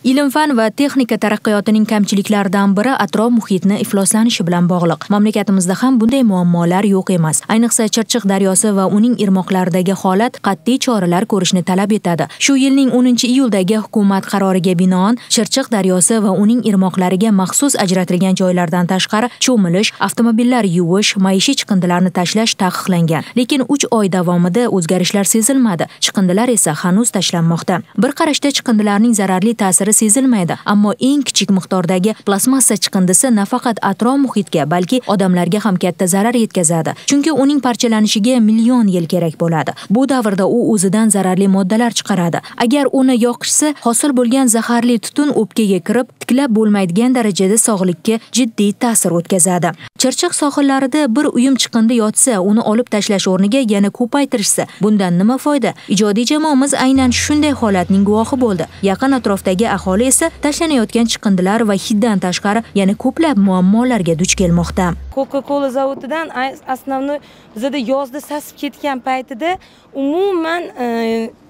Ilm-fan va texnika taraqqiyotining kamchiliklaridan biri atrof muhitni ifloslanishi bilan bog'liq. Mamlakatimizda ham bunday muammolar yo'q emas. Ayniqsa Chirchiq daryosi va uning irmoqlaridagi holat qat'iy choralar ko'rishni talab etadi. Shu yilning 10-iyuldagi hukumat qaroriga binoan Chirchiq daryosi va uning irmoqlariga maxsus ajratilgan joylardan tashqari cho'milish, avtomobillar yuvish, maishiy chiqindilarni tashlash taqiqlangan. Lekin 3 oy davomida o'zgarishlar sezilmadi. Chiqindilar esa hanuz tashlanmoqda. Bir qarashda chiqindilarning zararli ta'siri sezilmaydi, ammo eng kichik miqdordagi plastmassa chiqindisi nafaqat atrof muhitga, balki odamlarga ham katta zarar yetkazadi. Chunki uning parchalanishiga million yil kerak bo'ladi. Bu davrda u o'zidan zararli moddalar chiqaradi. Agar uni yoqishsa, hosil bo'lgan zaharli tutun o'pkaga kirib, tiklab bo'lmaydigan darajada sog'likka jiddiy ta'sir o'tkazadi. Chirchiq sohillarida bir uyum chiqindi yotsa, uni olib tashlash o'rniga yana ko'paytirishsa, bundan nima foyda? Ijodiy jamoamiz aynan shunday holatning guvohi bo'ldi. Yaqin atrofdagi aholi esa tashlanayotgan chiqindilar va hiddan tashqari yana ko'plab muammolarga duch kelmoqda. Coca-Cola zavodidan asnovni bizda yozda sasib ketgan paytida umuman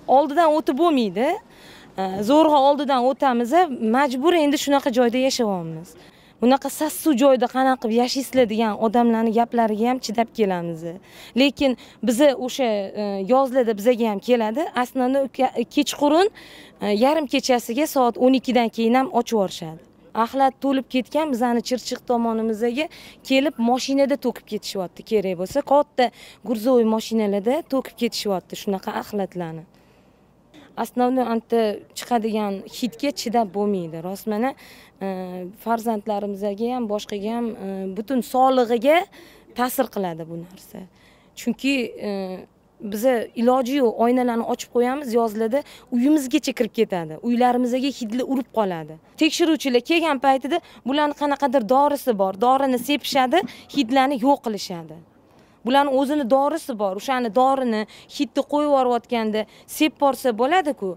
oldidan o'tib bo'lmaydi. Zo'rg'a oldidan o'tamiz, majbur endi shunaqa joyda yashayapmiz. Bunaqa sassiq joyda qanaqa qilib yashaysizlar degan odamlarning gaplariga ham chidab kelamiz. Lekin biza o'sha yozlarda bizaga ham keladi. Aslida kechqurun yarim kechasiga soat 12 dan keyin ham ochib yuborishadi. Axlat to'lib ketgan bizani Chirchiq tomonimizga kelib mashinada to'kib ketishyapti. Kerak bo'lsa, katta gurzovoy mashinalarda to'kib ketishyapti shunaqa axlatlarni. Asnovni anta chiqadigan hidga chidab bo'lmaydi. Rostmana farzandlarimizga ham, boshqaga ham butun sog'lig'iga ta'sir qiladi bu narsa. Chunki biza iloji yo'q, oynalarni ochib qo'yamiz, yozlarda uyimizgacha kirib ketadi. Uylarimizga hidli urib qoladi. Tekshiruvchilar kelgan paytida bularning qanaqadir dorisi bor, dorini sepishadi, hidlarni yo'q qilishadi. Bularning o'zini dorisi bor. O'shani dorini hidni qo'yib yuborayotganda sep borsa bo'ladi-ku.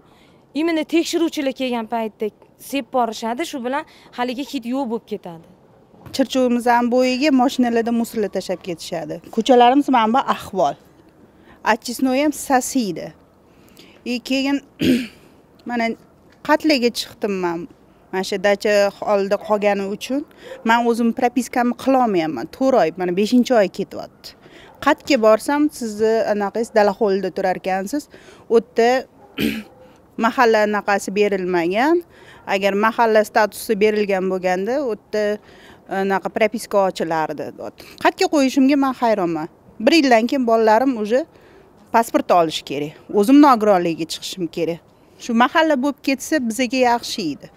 Imini tekshiruvchilar kelgan paytda sep borishadi, shu bilan haligi hid yo'q bo'lib ketadi. Chirchiqimiz ham bo'yiga mashinalarda musullar tashab ketishadi. Ko'chalarimiz mana bu ahvol. Achchisnoy ham sasiydi. Keyin mana qatlaga chiqdim men. Mana shu dacha holda qolgani uchun men o'zim propiskamni qila olmayapman. 4 oy, mana 5-oy ketyapti. Qatga borsam, sizni anaqangiz dala hovlida turar ekansiz. U yerda mahalla anaqasi berilmagan. Agar mahalla statusi berilgan bo'lganda, u yerda anaqa propiska ochilardi. Qatga qo'yishimga men hayronman. 1 yildan keyin bolalarim уже pasport olish kerak. O'zim nogironligiga chiqishim kerak. Shu mahalla bo'lib ketsa bizga yaxshi edi.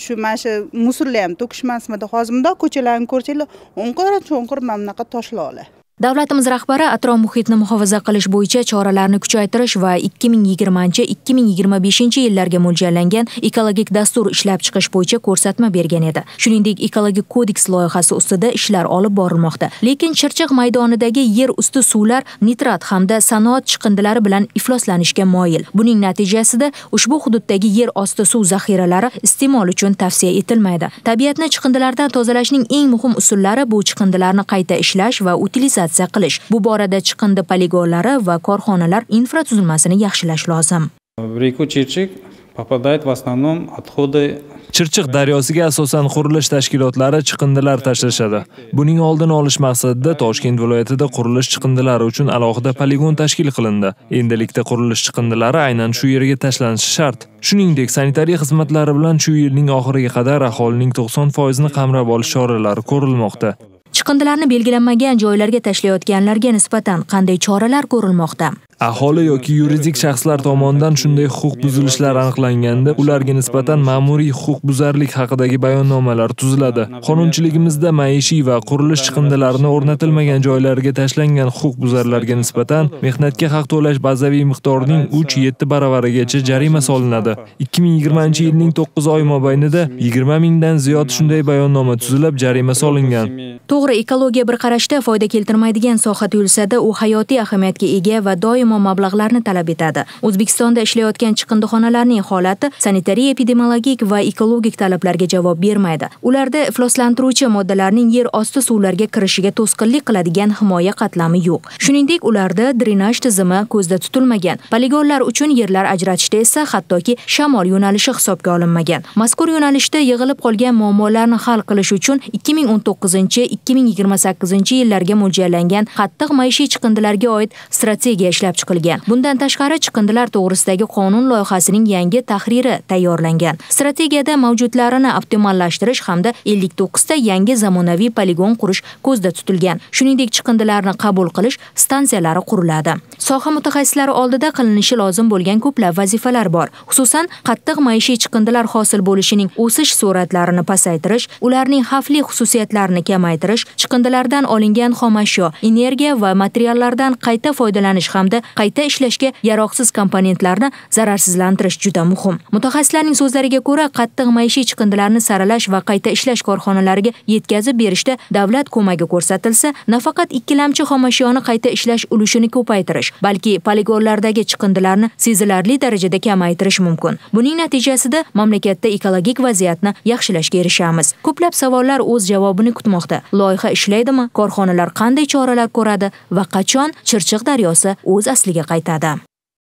Shu mana shu musullar ham to'kishmasmidi. Hozir bunday ko'chalarni ko'rsanglar, o'nqir mana bunaqa toshlar. Davlatimiz rahbari atrof muhitni muhofaza qilish bo'yicha choralarni kuchaytirish va 2020-2025 yillarga mo'ljallangan ekologik dastur ishlab chiqish bo'yicha ko'rsatma bergan edi. Shuningdek, ekologik kodeks loyihasi ustida ishlar olib borilmoqda. Lekin Chirchiq maydonidagi yer usti suvlar nitrat hamda sanoat chiqindilari bilan ifloslanishga moyil. Buning natijasida ushbu hududdagi yer osti suv zaxiralari iste'mol uchun tavsiya etilmaydi. Tabiatni chiqindilardan tozalashning eng muhim usullari bu chiqindilarni qayta ishlash va utilizatsiya qilish. Bu borada chiqindi poligonlari va korxonalar infratuzilmasini yaxshilash lozim. В реку Чирчик попадают в основном отходы. Chirchiq daryosiga asosan qurilish tashkilotlari chiqindilar tashlashadi. Buning oldini olish maqsadida Toshkent viloyatida qurilish chiqindilari uchun alohida poligon tashkil qilindi. Endilikda qurilish chiqindilari aynan shu yerga tashlanishi shart. Shuningdek, sanitariya xizmatlari bilan shu yilning oxiriga qadar aholining 90% ni qamrab olish choralari ko'rilmoqda. Chiqindilarni belgilanmagan joylarga tashlayotganlarga nisbatan qanday choralar ko'rilmoqda? Aholi yoki yuridik shaxslar tomonidan shunday huquq buzilishlar aniqlanganda, ularga nisbatan ma'muriy huquqbuzarlik haqidagi bayonnomalar tuziladi. Qonunchiligimizda maishiy va qurilish chiqindilarini o'rnatilmagan joylarga tashlangan huquqbuzarlarga nisbatan mehnatga haq to'lash bazaviy miqdorining 3-7 baravarigacha jarima solinadi. 2020-yilning 9 oy mobaynida 20 mingdan ziyod shunday bayonnoma tuzilib, jarima solingan. To'g'ri, To'g'ri, ekologiya bir qarashda foyda keltirmaydigan soha tuyulsa-da, u hayotiy ahamiyatga ega va doimo mablag'larni talab etadi. O'zbekistonda ishlayotgan chiqindixonalarning holati sanitariya-epidemiologik va ekologik talablarga javob bermaydi. Ularda ifloslantiruvchi moddalarning yer osti suvlarga kirishiga to'sqinlik qiladigan himoya qatlami yo'q. Shuningdek, ularda drenaj tizimi ko'zda tutilmagan. Poligonlar uchun yerlar ajratishda esa hattoki shamol yo'nalishi hisobga olinmagan. Mazkur yo'nalishda yig'ilib qolgan muammolarni hal qilish uchun 2019-2028 yillarga mo'ljallangan qattiq maishiy chiqindilarga oid strategiya ishlab chiqilgan. Bundan tashqari, chiqindilar to'g'risidagi qonun loyihasining yangi tahriri tayyorlangan. Strategiyada mavjudlarini optimallashtirish hamda 59 ta yangi zamonaviy poligon qurish ko'zda tutilgan. Shuningdek, chiqindilarni qabul qilish stansiyalari quriladi. Soha mutaxassislari oldida qilinishi lozim bo'lgan ko'plab vazifalar bor. Xususan, qattiq maishiy chiqindilar hosil bo'lishining o'sish sur'atlarini pasaytirish, ularning xavfli xususiyatlarini kamaytirish, chiqindilardan olingan xom ashyo, energiya va materiallardan qayta foydalanish hamda qayta ishlashga yaroqsiz komponentlarni zararsizlantirish juda muhim. Mutaxassislarning so'zlariga ko'ra, qattiq maishiy chiqindilarni saralash va qayta ishlash korxonalariga yetkazib berishda davlat ko'magi ko'rsatilsa, nafaqat ikkilamchi xom ashyoni qayta ishlash ulushini ko'paytirish, balki poligonlardagi chiqindilarni sezilarli darajada kamaytirish mumkin. Buning natijasida mamlakatda ekologik vaziyatni yaxshilashga erishamiz. Ko'plab savollar o'z javobini kutmoqda. Loyiha ishlaydimi? Korxonalar qanday choralar ko'radi va qachon Chirchiq daryosi o'z asliga qaytadi?